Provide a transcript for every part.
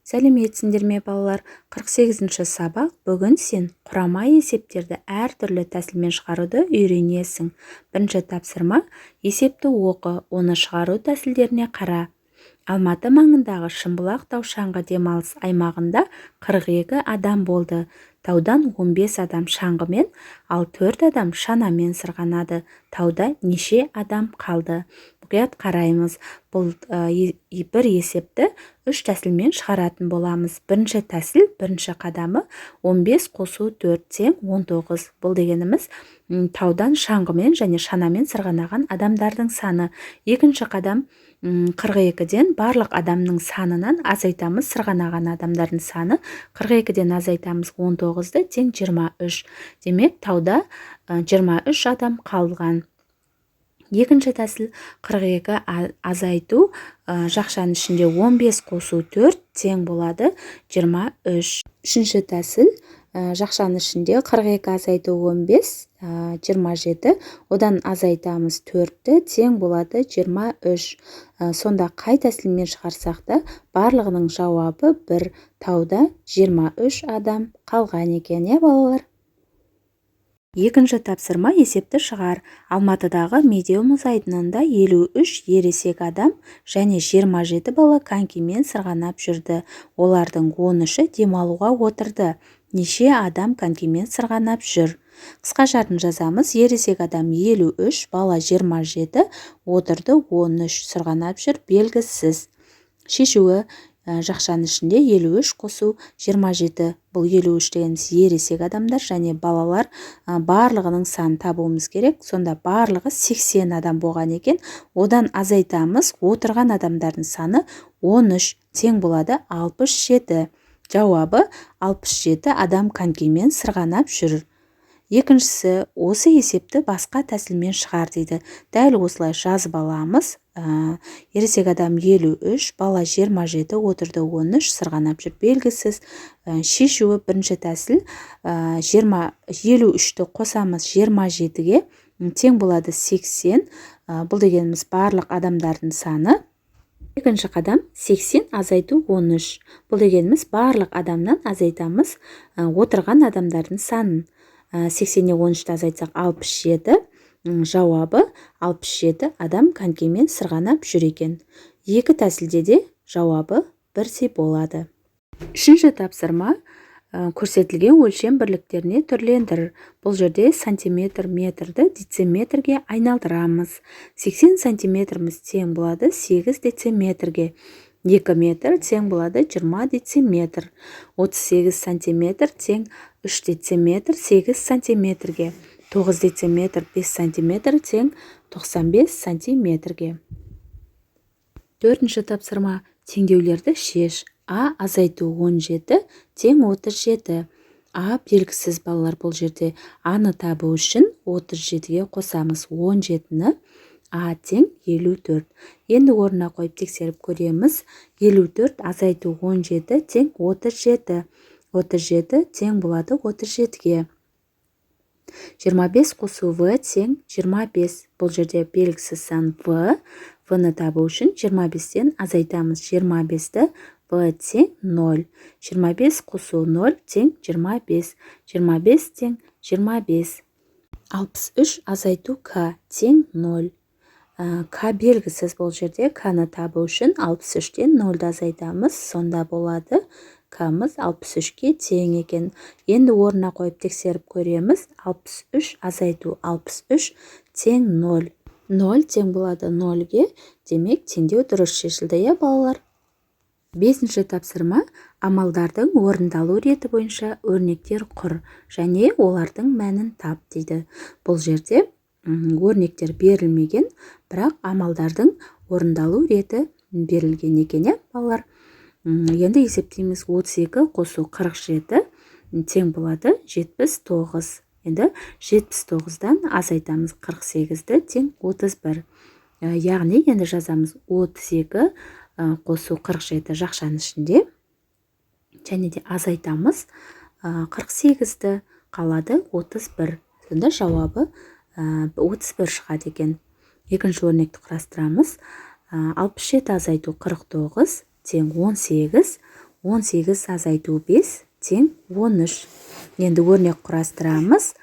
Сәлеметсіңдер ме балалар? 48-ші сабақ. Бүгін сен құрама есептерді әртүрлі тәсілмен шығаруды үйренесің. Бірінші тапсырма: есепті оқы, оны шығару тәсілдеріне қара. Алматы маңындағы Шымбұлақ тау-шаңғы демалыс аймағында 42 адам болды. Таудан 15 адам шаңғымен, ал 4 адам шанамен сырғанады. Тауда неше адам қалды? Мұқият қараймыз. Бұл бір есепті 3 тәсілмен шығаратын боламыз. Бірінші тәсіл, бірінші қадамы 15 қосу 4 тең 19. Бұл дегеніміз таудан шаңғымен және шанамен сырғанаған адамдардың саны. Екінші қадам 42-ден барлық адамның санынан азайтамыз сырғанаған адамдардың саны. 42-ден азайтамыз 19-ды тең 23. Демек, тауда 23 адам қалған. Екінші тәсіл 42 азайту, жақшаның ішінде 15 қосу 4 тең болады 23. Үшінші тәсіл жақшаның ішінде 42 азайту 15, 27, одан азайтамыз 4-ті тең болады 23. Сонда қай тәсілмен шығарсақ та барлығының жауабы бір. Тауда 23 адам қалған екен, балалар. Екінші тапсырма: есепті шығар. Алматыдағы Медеу мұз айдынында 53 ересек адам және 27 бала конькимен сырғанап жүрді. Олардың 13-і демалуға отырды. Неше адам конькимен сырғанап жүр? Қысқа жарын жазамыз. Ересек адам 53, бала 27, отырды 13, сырғанап жүр белгісіз. Шешуі: жақшаның ішінде 53 қосу 27. Бұл 53 дегеніміз ересек адамдар және балалар барлығының санын табуымыз керек. Сонда барлығы 80 адам болған екен. Одан азайтамыз, отырған адамдардың саны 13 тең болады 67. Жауабы 67 адам конькимен сырғанап жүр. Екіншісі: осы есепті басқа тәсілмен шығар дейді. Дәл осылай жазып аламыз. Ересек адам 53, бала 27, отырды 13, сырғанап жүр белгісіз. Шешуі: бірінші тәсіл 53-ті қосамыз 27-ге, тең болады 80. Бұл дегеніміз барлық адамдардың саны. Екінші қадам 80 азайту 13. Бұл дегеніміз барлық адамнан азайтамыз отырған адамдардың санын. 80-не 13-ті азайтсақ 67. Жауабы 67 адам конькимен сырғанап жүр екен. Екі тәсілде де жауабы бірдей болады. Үшінші тапсырма: көрсетілген өлшем бірліктеріне түрлендір. Бұл жерде сантиметр, метрді дециметрге айналдырамыз. 80 сантиметріміз тең болады 8 дециметрге. 2 метр тең болады 20 дециметр. 38 сантиметр тең 3 дециметр 8 сантиметрге. 9 дециметр 5 сантиметр тең 95 сантиметрге. Төртінші тапсырма: теңдеулерді шеш. А азайту 17 тең 37. А белгісіз балалар. Бұл жерде аны табу үшін 37-ге қосамыз 17-ні. А тең 54. Енді орнына қойып тексеріп көреміз. 54 азайту 17 тең 37. 37 тең болады 37-ге. 25 қосу В тең 25. Бұл жерде белгісіз сан В. В-ны табу үшін 25-тен азайтамыз 25-ті. В тең 0. 25 қосу 0 тең 25. 25 тең 25. 63 азайту К тең 0. К белгісіз. Бұл жерде К-ны табу үшін 63-тен 0-ды азайтамыз. Сонда болады К-мыз 63-ке тең екен. Енді орнына қойып тексеріп көреміз. 63 азайту 63 тең 0. 0 тең болады 0-ге. Демек, теңдеу дұрыс шешілді, балалар. Бесінші тапсырма: амалдардың орындалу реті бойынша өрнектер құр және олардың мәнін тап дейді. Бұл жерде өрнектер берілмеген, бірақ амалдардың орындалу реті берілген екен, балалар. Енді есептейміз. 32 қосу 47 тең болады 79. Енді 79-дан азайтамыз 48-ді тең 31. Яғни енді жазамыз 32 қосу 47 жақшаның ішінде. Және де азайтамыз 48-ді, қалады 31. Сонда жауабы 31 шығады екен. Екінші өрнекті құрастырамыз. 67 азайту 49 тең 18. 18 азайту 5 тең 13. Енді өрнек құрастырамыз.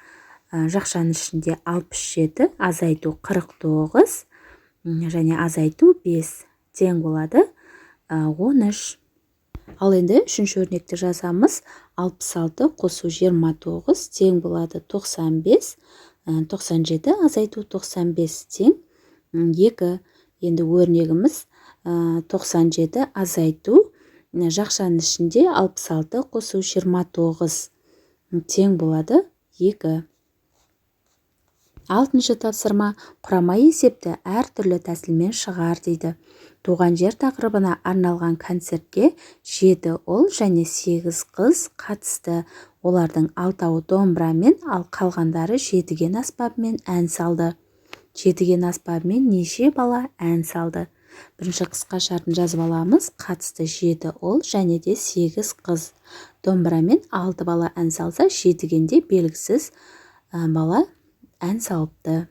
Жақшаның ішінде 67 азайту 49 және азайту 5 тең болады 13. Ал енді үшінші өрнекті жазамыз. 66 қосу 29 тең болады 95. 97 азайту 95 тең 2. Енді өрнегіміз 97 азайту жақшаның ішінде 66 қосу 29 тең болады 2. Алтыншы тапсырма. Құрама есепті әртүрлі тәсілмен шығар дейді. Туған жер тақырыбына арналған концертке 7 ұл және 8 қыз қатысты. Олардың 6-ы домбырамен, ал қалғандары жетіген аспабымен ән салды. Жетіген аспабымен неше бала ән салды? Бірінші қысқа шартын жазып аламыз. Қатысты 7 ұл және де 8 қыз. Домбырамен 6 бала ән салса, жетігенде белгісіз бала ән салыпты.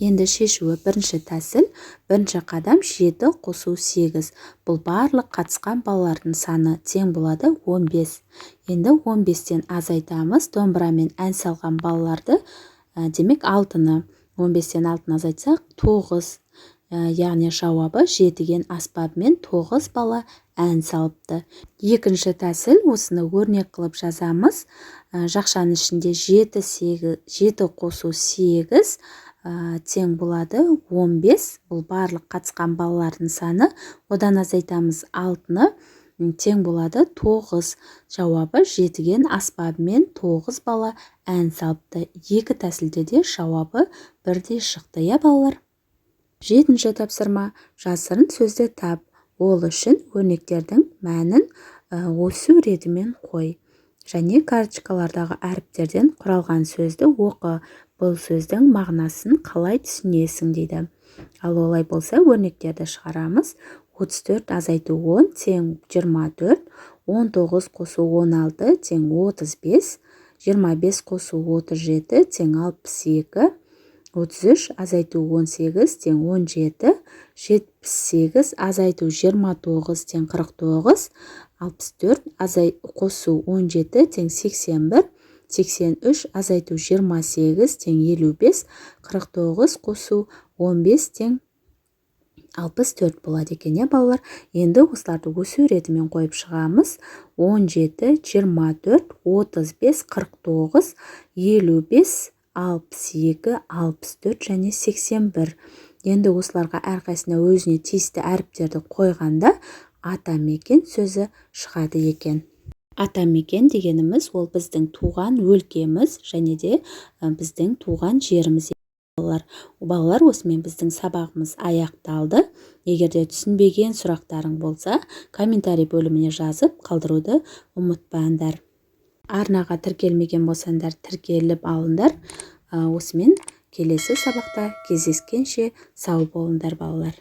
Енді шешуі. Бірінші тәсіл. Бірінші қадам 7 қосу 8. Бұл барлық қатысқан балалардың саны тең болады 15. Енді 15-тен азайтамыз. Домбырамен ән салған балаларды, демек 6-ны. 15-тен 6-ны азайтсақ 9. Яғни жауабы жетіген аспабымен 9 бала ән салыпты. Екінші тәсіл. Осыны өрнек қылып жазамыз. Жақшаның ішінде 7 қосу 8 тең болады 15. Бұл барлық қатысқан балалардың саны. Одан азайтамыз 6-ны. Тең болады 9. Жауабы жетіген аспабымен 9 бала ән салыпты. Екі тәсілде де жауабы бірдей шықты, балалар. Жетінші тапсырма. Жасырын сөзді тап. Ол үшін өрнектердің мәнін осы ретімен қой. Және карточкалардағы әріптерден құралған сөзді оқы. Бұл сөздің мағынасын қалай түсінесің дейді. Ал олай болса, өрнектерді шығарамыз. 34 азайту 10 тең 24. 19 қосу 16 тең 35. 25 қосу 37 тең 62. 33 азайту 18 тең 17. 78 азайту 29 тең 49. 64 қосу 17 тең 81. 83 азайту 28 тең 55. 49 қосу 15 тең 64 болады екен, балалар. Енді осыларды өсу ретімен қойып шығамыз. 17, 24, 35, 49, 55, 62, 64 және 81. Енді осыларға әрқайсына өзіне тиісті әріптерді қойғанда атамекен сөзі шығады екен. Атамекен дегеніміз ол біздің туған өлкеміз және де біздің туған жеріміз. Балалар, осымен біздің сабағымыз аяқталды. Егер де түсінбеген сұрақтарың болса, комментарий бөліміне жазып қалдыруды ұмытпаңдар. Арнаға тіркелмеген болсаңдар, тіркеліп алыңдар. Осымен келесі сабақта кездескенше сау болыңдар, балалар.